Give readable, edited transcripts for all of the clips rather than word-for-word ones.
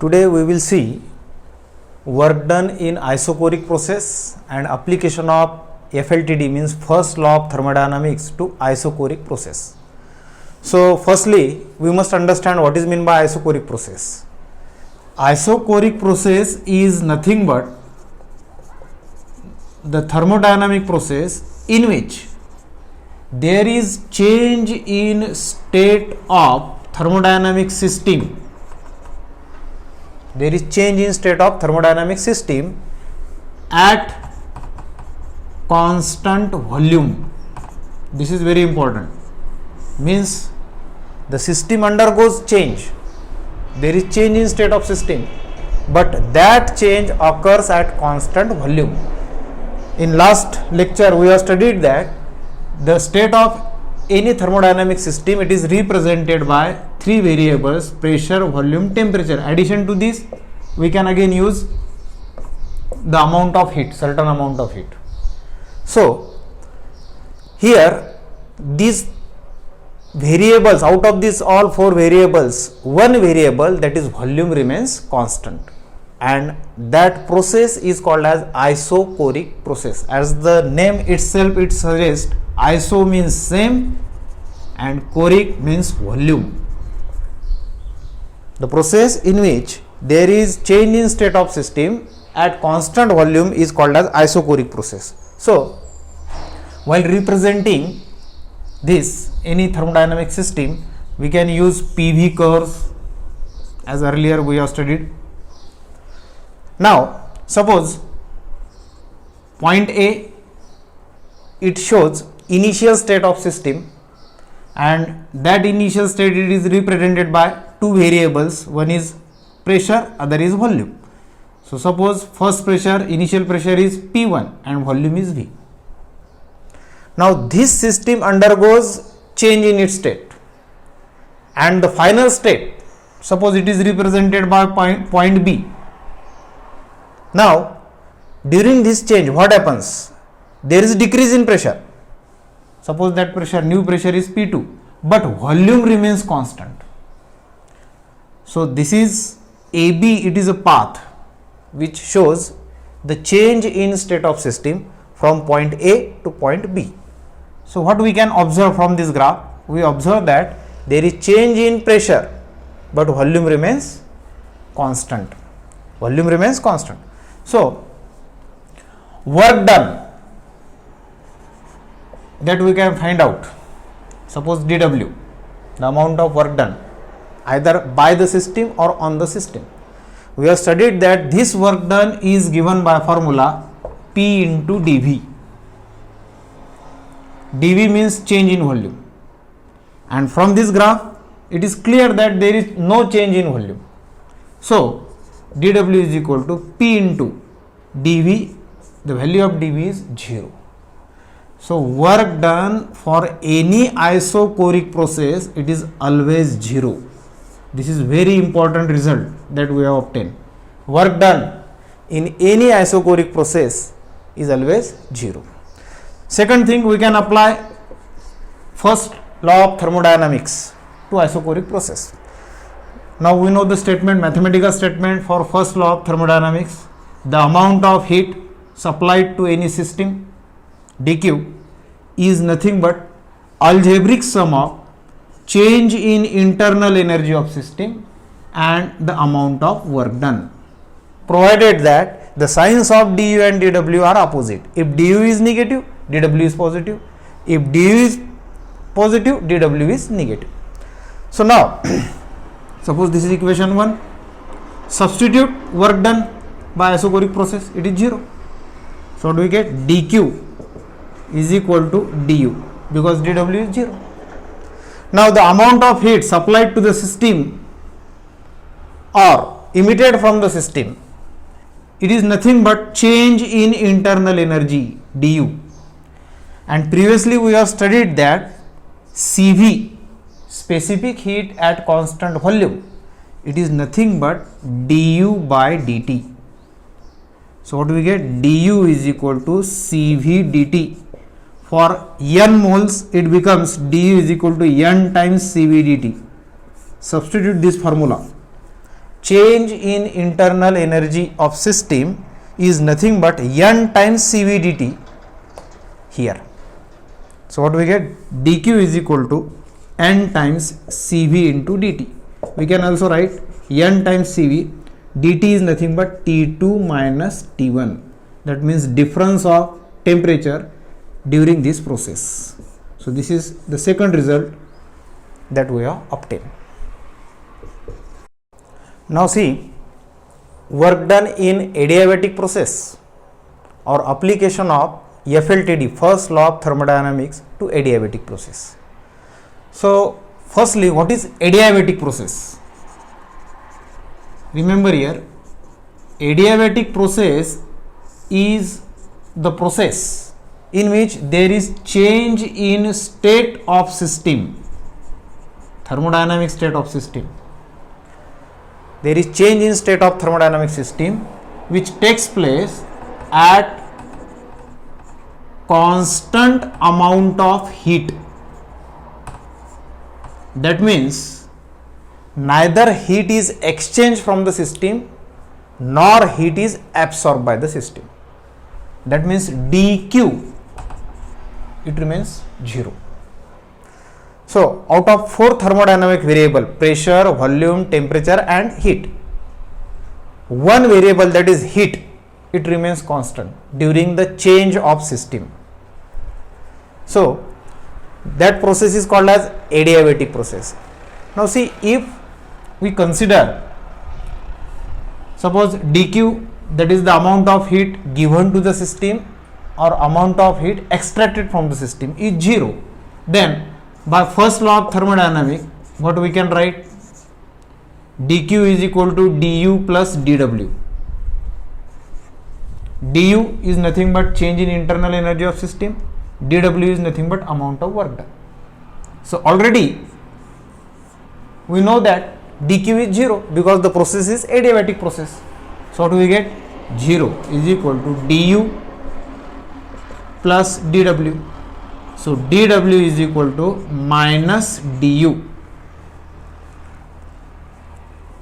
Today we will see work done in isochoric process and application of FLTD, means first law of thermodynamics, to isochoric process. So firstly we must understand what is meant by isochoric process. Isochoric process is nothing but the thermodynamic process in which there is change in state of thermodynamic system. There is change in state of thermodynamic system at constant volume. This is very important. Means the system undergoes change. There is change in state of system, but that change occurs at constant volume. In last lecture we have studied that the state of any thermodynamic system, it is represented by three variables: pressure, volume, temperature. Addition to this, we can again use the amount of heat, certain amount of heat. So here these variables, out of these all four variables, one variable, that is volume, remains constant, and that process is called as isochoric process. As the name itself it suggests, iso means same and choric means volume. The process in which there is change in state of system at constant volume is called as isochoric process. So while representing this any thermodynamic system, we can use PV curves, as earlier we have studied. Now suppose point A, it shows initial state of system, and that initial state it is represented by two variables, one is pressure, other is volume. So suppose first pressure, initial pressure is P1 and volume is V. Now this system undergoes change in its state, and the final state, suppose it is represented by point B. Now during this change what happens? There is decrease in pressure. Suppose that pressure, new pressure is P2, but volume remains constant. So this is AB, it is a path which shows the change in state of system from point A to point B. So what we can observe from this graph? We observe that there is change in pressure, but volume remains constant. Volume remains constant. So work done, that we can find out. Suppose dW, the amount of work done either by the system or on the system. We have studied that this work done is given by formula P into dV. dV means change in volume, and from this graph it is clear that there is no change in volume. So dW is equal to P into dV. The value of dV is 0. So work done for any isochoric process, it is always 0. This is very important result that we have obtained. Work done in any isochoric process is always 0. Second thing, we can apply first law of thermodynamics to isochoric process. Now we know the statement, mathematical statement for first law of thermodynamics: the amount of heat supplied to any system, dQ, is nothing but algebraic sum of change in internal energy of system and the amount of work done, provided that the signs of du and dw are opposite. If du is negative, dw is positive. If du is positive, dw is negative. So now suppose this is equation 1. Substitute work done by isochoric process, it is 0. So what do we get? dq is equal to du, because dw is 0. Now the amount of heat supplied to the system or emitted from the system, it is nothing but change in internal energy, du. And previously we have studied that Cv, specific heat at constant volume, it is nothing but du by dt. So what do we get? du is equal to Cv dt. For n moles, it becomes du is equal to n times Cv dt. Substitute this formula change in internal energy of system is nothing but N times CV dt here. So what we get? dq is equal to N times CV into dt. We can also write N times CV, dt is nothing but T2 minus T1. That means difference of temperature during this process. So this is the second result that we have obtained. Now see, work done in adiabatic process or application of FLTD, first law of thermodynamics, to adiabatic process. So firstly, what is adiabatic process? Remember here, adiabatic process is the process in which there is change in state of system, thermodynamic state of system. There is change in state of thermodynamic system which takes place at constant amount of heat. That means neither heat is exchanged from the system nor heat is absorbed by the system. That means dq, it remains 0. So out of 4 thermodynamic variable, pressure, volume, temperature and heat, one variable, that is heat, it remains constant during the change of system. So that process is called as adiabatic process. Now see, if we consider, suppose dq, that is the amount of heat given to the system or amount of heat extracted from the system, is 0, then by first law of thermodynamics, what we can write? dq is equal to du plus dw. du is nothing but change in internal energy of system, dw is nothing but amount of work done. So already we know that dq is 0 because the process is adiabatic process. So what do we get? 0 is equal to du plus dw. So dw is equal to minus du.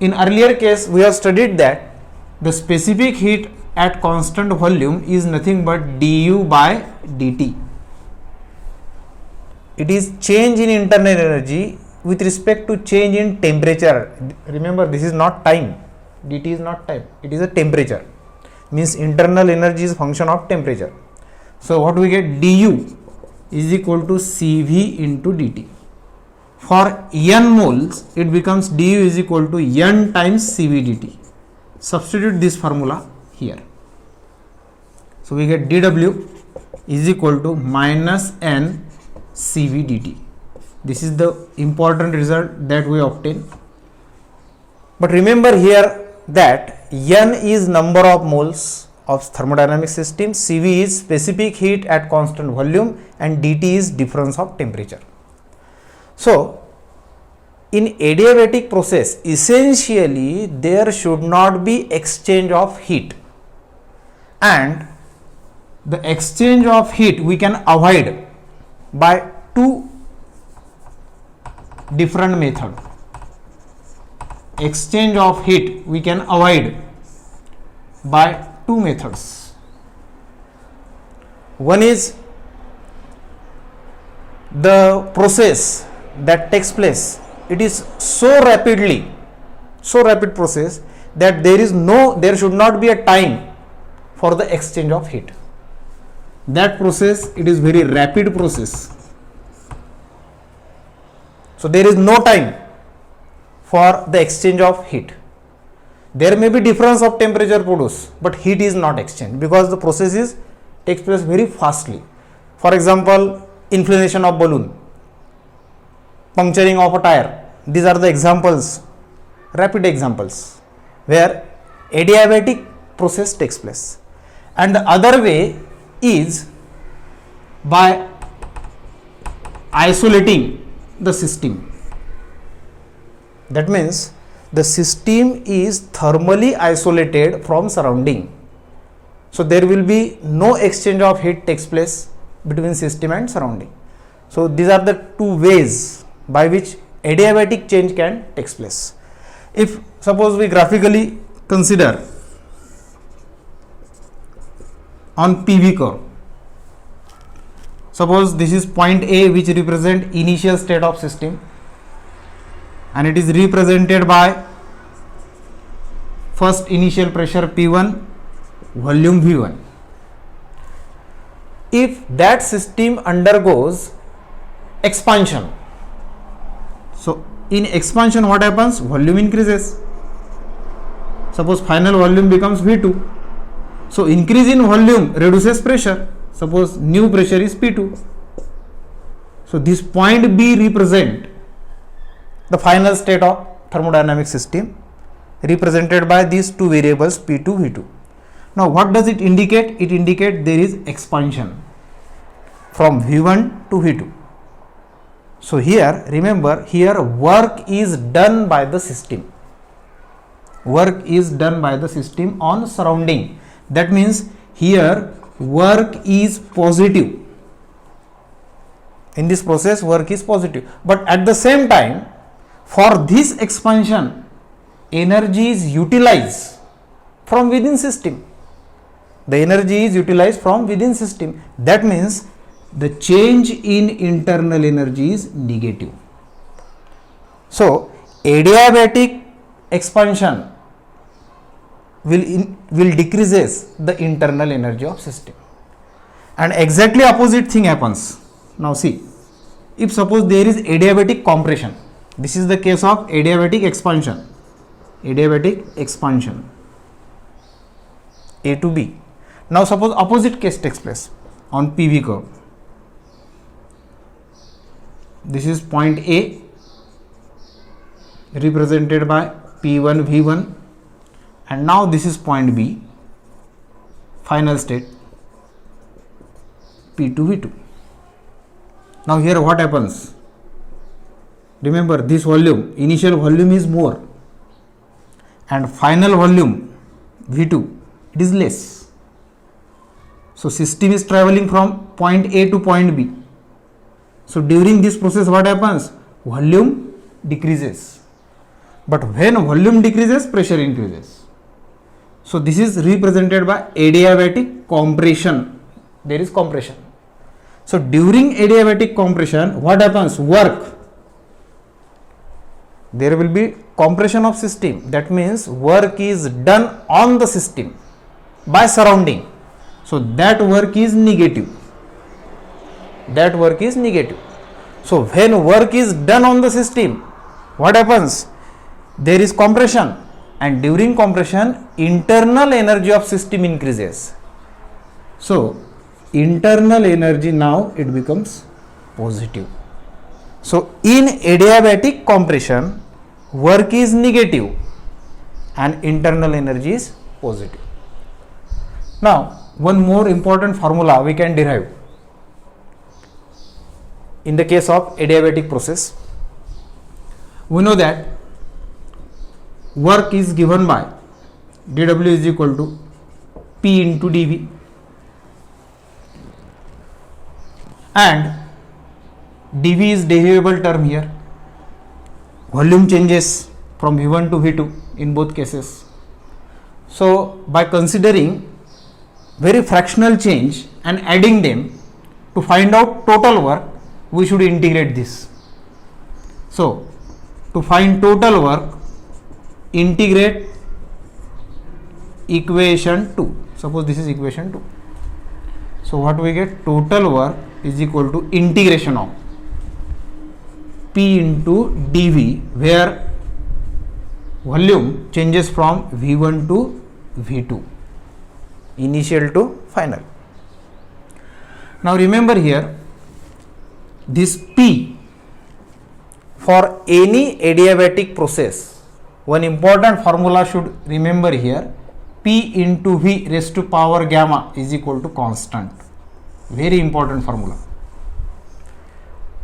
In earlier case we have studied that the specific heat at constant volume is nothing but du by dt. It is change in internal energy with respect to change in temperature. Remember, this is not time. dt is not time, it is a temperature. Means internal energy is function of temperature. So what we get? du is equal to Cv into dt. For n moles, it becomes du is equal to n times Cv dt. Substitute this formula here. So we get dw is equal to minus n Cv dt. This is the important result that we obtain. But remember here that n is number of moles of thermodynamic system, Cv is specific heat at constant volume and dt is difference of temperature. So in adiabatic process, essentially there should not be exchange of heat, and the exchange of heat we can avoid by two different methods. Exchange of heat we can avoid by two methods. One is the process that takes place, it is so rapid process that there should not be a time for the exchange of heat. That process, it is very rapid process. So there is no time for the exchange of heat. There may be difference of temperature produced, but heat is not exchanged because the process takes place very fastly. For example, inflation of balloon, puncturing of a tire. These are the examples, rapid examples, where adiabatic process takes place. And the other way is by isolating the system. That means the system is thermally isolated from surrounding. So there will be no exchange of heat takes place between system and surrounding. So these are the two ways by which adiabatic change can take place. If suppose we graphically consider on PV curve, suppose this is point A, which represent initial state of system, and it is represented by first initial pressure P1, volume V1. If that system undergoes expansion, so in expansion what happens? Volume increases. Suppose final volume becomes V2. So increase in volume reduces pressure. Suppose new pressure is P2. So this point B represent the final state of thermodynamic system, represented by these two variables P2, V2. Now what does it indicate? It indicates there is expansion from V1 to V2. So here, remember, here work is done by the system. Work is done by the system on surrounding. That means here work is positive. In this process work is positive. But at the same time, for this expansion, energy is utilized from within system. The energy is utilized from within system. That means the change in internal energy is negative. So adiabatic expansion will decreases the internal energy of system, and exactly opposite thing happens. Now see, if suppose there is adiabatic compression, this is the case of adiabatic expansion. Adiabatic expansion, A to B. Now suppose opposite case takes place on PV curve. This is point A, represented by P1, V1, and now this is point B, final state P2, V2. Now here what happens? Remember, this volume, initial volume is more, and final volume V2, it is less. So system is traveling from point A to point B. So during this process what happens? Volume decreases. But when volume decreases, pressure increases. So this is represented by adiabatic compression. There is compression. So during adiabatic compression, what happens? Work. There will be compression of system. That means work is done on the system by surrounding. So that work is negative. That work is negative. So when work is done on the system, what happens? There is compression, and during compression, internal energy of system increases. So internal energy now it becomes positive. So in adiabatic compression, work is negative and internal energy is positive. Now one more important formula we can derive in the case of adiabatic process. We know that work is given by dW is equal to P into dV, and dV is derivable term here. Volume changes from V1 to V2 in both cases. So by considering very fractional change and adding them to find out total work, we should integrate this. So to find total work, integrate equation 2. Suppose this is equation 2. So what we get? Total work is equal to integration of P into dV, where volume changes from V1 to V2, initial to final. Now remember here, this P for any adiabatic process, one important formula should remember here, P into V raised to power gamma is equal to constant. Very important formula.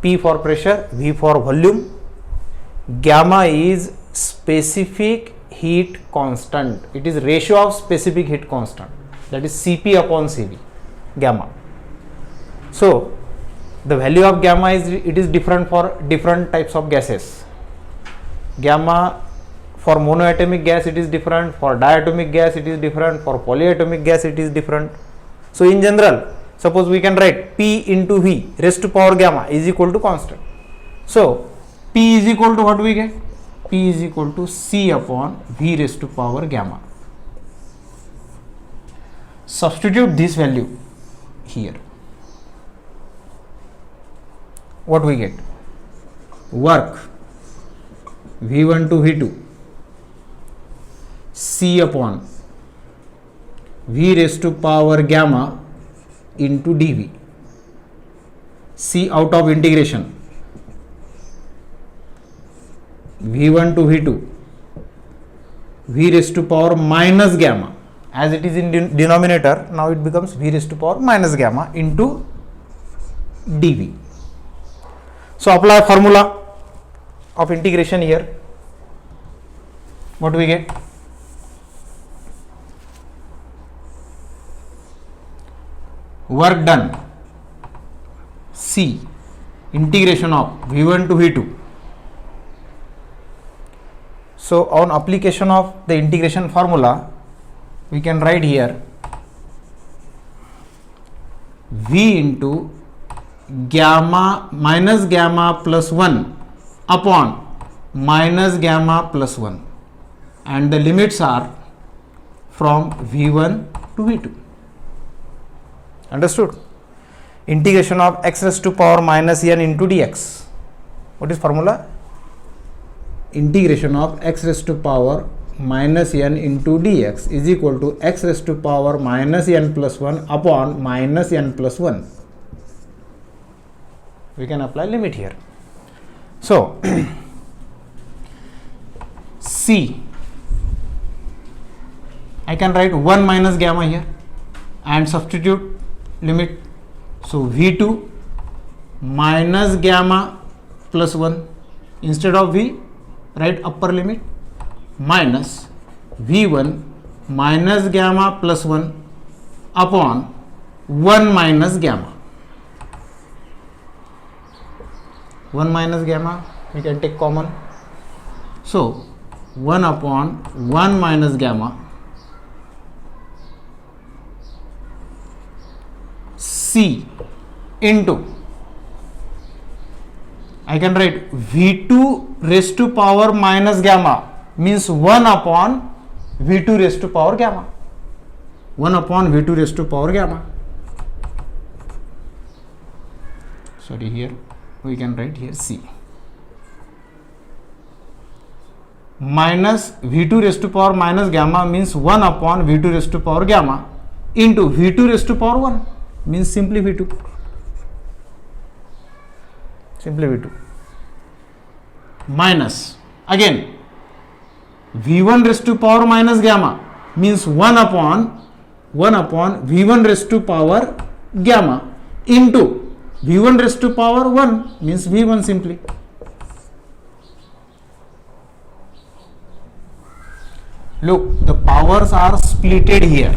P for pressure, V for volume, gamma is specific heat constant. It is ratio of specific heat constant, that is Cp upon Cv, gamma. So the value of gamma is different for different types of gases. Gamma For monoatomic gas it is different, for diatomic gas it is different, for polyatomic gas it is different. So in general, suppose we can write P into V raised to power gamma is equal to constant. So P is equal to what we get? P is equal to C upon V raised to power gamma. Substitute this value here. What we get? Work V1 to V2 C upon V raised to power gamma into dV. C out of integration V1 to V2 V raised to power minus gamma, as it is in denominator, now it becomes V raised to power minus gamma into dV. So apply formula of integration here. What do we get? Work done C integration of V1 to V2. So on application of the integration formula, we can write here V into gamma minus gamma plus 1 upon minus gamma plus 1, and the limits are from V1 to V2. Understood? Integration of x raised to power minus n into dx. What is formula? Integration of x raised to power minus n into dx is equal to x raised to power minus n plus 1 upon minus n plus 1. We can apply limit here. So C, I can write 1 minus gamma here and substitute limit. So V2 minus gamma plus 1, instead of V write upper limit, minus V1 minus gamma plus 1 upon 1 minus gamma. 1 minus gamma we can take common. So 1 upon 1 minus gamma C into, I can write V2 raised to power minus gamma means 1 upon V2 raised to power gamma. 1 upon V2 raised to power gamma. Sorry, here we can write here C. Minus V2 raised to power minus gamma means 1 upon V2 raised to power gamma into V2 raised to power 1 means simply V2. Simply V2. Minus again V1 raised to power minus gamma means 1 upon V1 raised to power gamma into V1 raised to power 1 means V1 simply. Look, the powers are splitted here.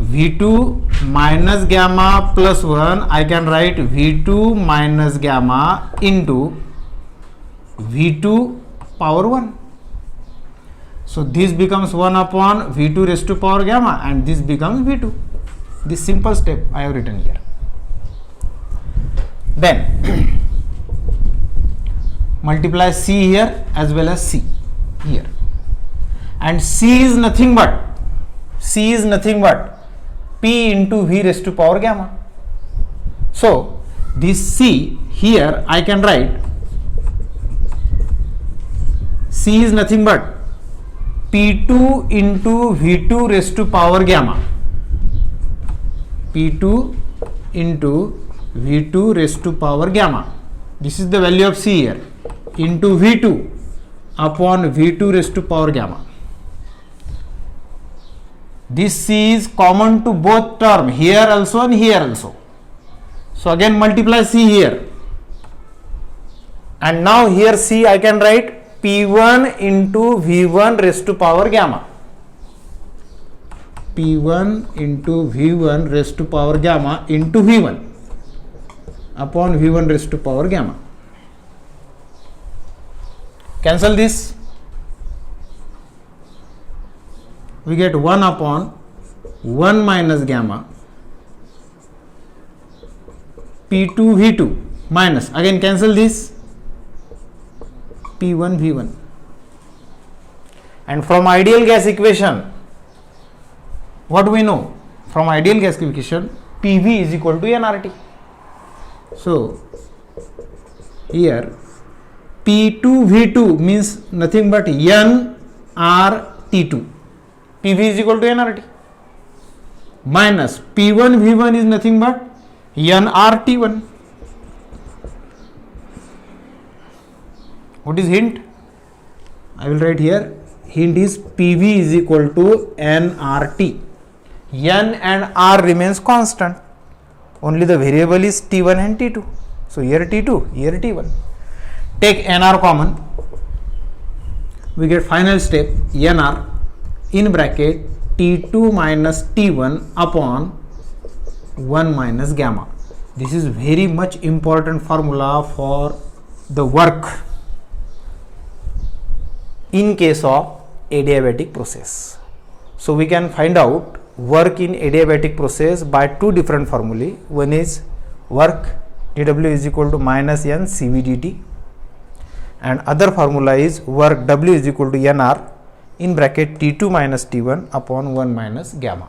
V2 minus gamma plus 1, I can write V2 minus gamma into V2 power 1. So this becomes 1 upon V2 raised to power gamma and this becomes V2. This simple step I have written here. Then multiply C here as well as C here, and C is nothing but P into V raised to power gamma. So this C here I can write C is nothing but P2 into V2 raised to power gamma. P2 into V2 raised to power gamma. This is the value of C here, into V2 upon V2 raised to power gamma. This C is common to both term, here also and here also. So again multiply C here, and now here C I can write P1 into V1 raised to power gamma. P1 into V1 raised to power gamma into V1 upon V1 raised to power gamma. Cancel this. we get 1 upon 1 minus gamma P2 V2 minus, again cancel this, P1 V1. And from ideal gas equation, what we know? From ideal gas equation, PV is equal to nRT. So here P2 V2 means nothing but nRT2. PV is equal to nRT minus P1 V1 is nothing but nRT1. What is hint? I will write here. Hint is PV is equal to nRT. N and R remains constant. Only the variable is T1 and T2. So here T2, here T1. Take NR common. We get final step NR in bracket T2 minus T1 upon 1 minus gamma. This is very much important formula for the work in case of adiabatic process. So we can find out work in adiabatic process by two different formulae. One is work dW is equal to minus N CV dt, and other formula is work W is equal to NR in bracket T2 minus T1 upon 1 minus gamma.